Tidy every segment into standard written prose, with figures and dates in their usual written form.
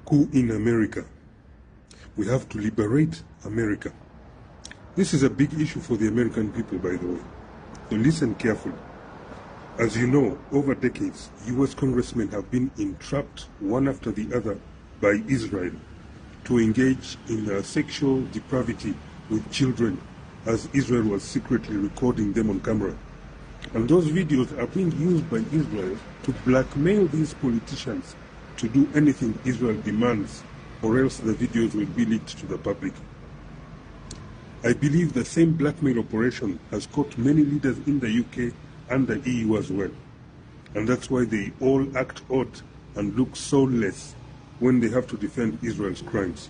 coup in America. We have to liberate America. This is a big issue for the American people, by the way. So listen carefully. As you know, over decades, US congressmen have been entrapped one after the other by Israel to engage in sexual depravity with children, as Israel was secretly recording them on camera. And those videos are being used by Israel to blackmail these politicians to do anything Israel demands, or else the videos will be leaked to the public. I believe the same blackmail operation has caught many leaders in the UK and the EU as well. And that's why they all act odd and look soulless when they have to defend Israel's crimes,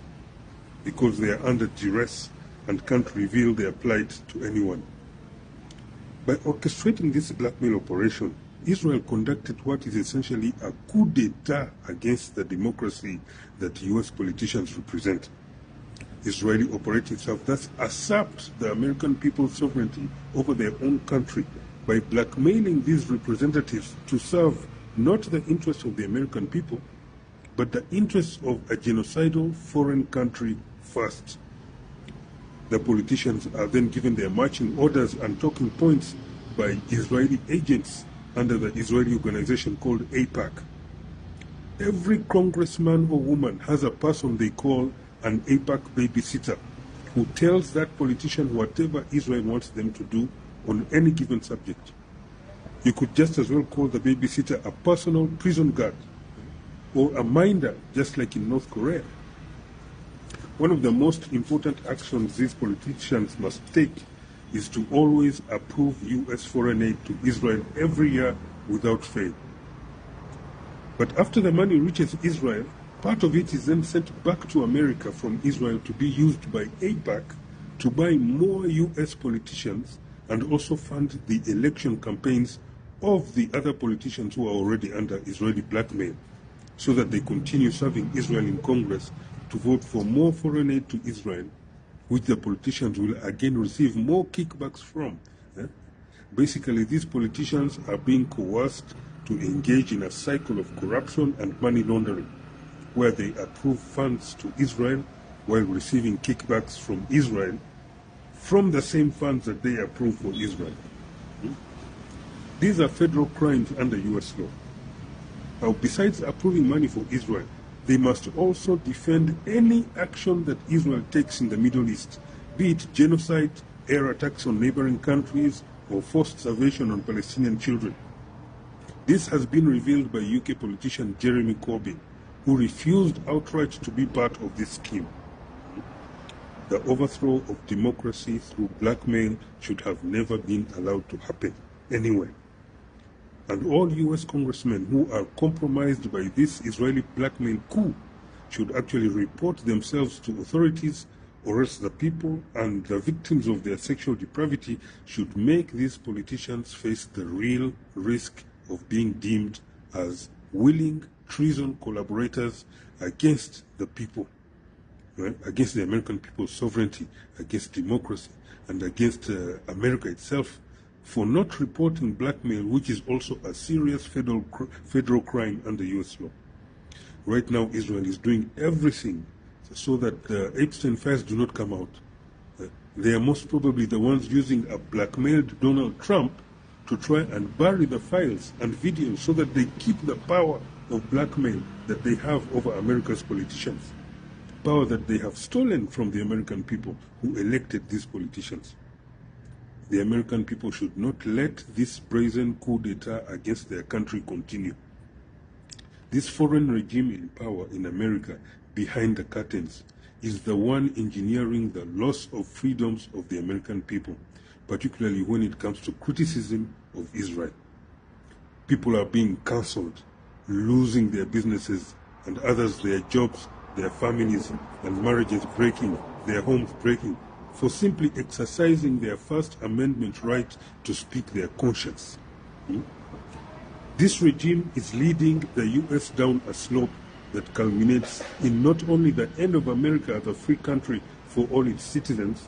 because they are under duress and can't reveal their plight to anyone. By orchestrating this blackmail operation, Israel conducted what is essentially a coup d'etat against the democracy that US politicians represent. Israeli operatives have thus usurped the American people's sovereignty over their own country by blackmailing these representatives to serve not the interests of the American people, but the interests of a genocidal foreign country first. The politicians are then given their marching orders and talking points by Israeli agents under the Israeli organization called AIPAC. Every congressman or woman has a person they call an AIPAC babysitter who tells that politician whatever Israel wants them to do on any given subject. You could just as well call the babysitter a personal prison guard or a minder, just like in North Korea. One of the most important actions these politicians must take is to always approve US foreign aid to Israel every year without fail. But after the money reaches Israel, part of it is then sent back to America from Israel to be used by AIPAC to buy more US politicians and also fund the election campaigns of the other politicians who are already under Israeli blackmail, so that they continue serving Israel in Congress to vote for more foreign aid to Israel, which the politicians will again receive more kickbacks from. Basically, these politicians are being coerced to engage in a cycle of corruption and money laundering, where they approve funds to Israel while receiving kickbacks from Israel from the same funds that they approve for Israel. These are federal crimes under US law. Now, besides approving money for Israel, they must also defend any action that Israel takes in the Middle East, be it genocide, air attacks on neighboring countries, or forced starvation on Palestinian children. This has been revealed by UK politician Jeremy Corbyn, who refused outright to be part of this scheme. The overthrow of democracy through blackmail should have never been allowed to happen anywhere. And all US congressmen who are compromised by this Israeli blackmail coup should actually report themselves to authorities, or else the people and the victims of their sexual depravity should make these politicians face the real risk of being deemed as willing treason collaborators against the people, right? Against the American people's sovereignty, against democracy, and against America itself, for not reporting blackmail, which is also a serious federal crime under US law. Right now, Israel is doing everything so that the Epstein files do not come out. They are most probably the ones using a blackmailed Donald Trump to try and bury the files and videos so that they keep the power of blackmail that they have over America's politicians, power that they have stolen from the American people who elected these politicians. The American people should not let this brazen coup d'etat against their country continue. This foreign regime in power in America, behind the curtains, is the one engineering the loss of freedoms of the American people, particularly when it comes to criticism of Israel. People are being cancelled, losing their businesses, and others their jobs, their families and marriages breaking, their homes breaking, for simply exercising their First Amendment right to speak their conscience. This regime is leading the US down a slope that culminates in not only the end of America as a free country for all its citizens.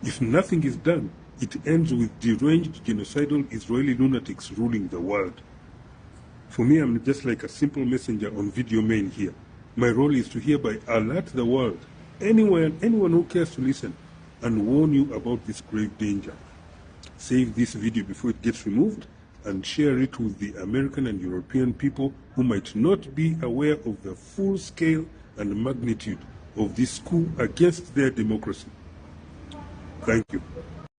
If nothing is done, it ends with deranged, genocidal Israeli lunatics ruling the world. For me, I'm just like a simple messenger on video mail here, My role is to hereby alert the world, anyone who cares to listen, and warn you about this grave danger. Save this video before it gets removed and share it with the American and European people who might not be aware of the full scale and magnitude of this coup against their democracy. Thank you.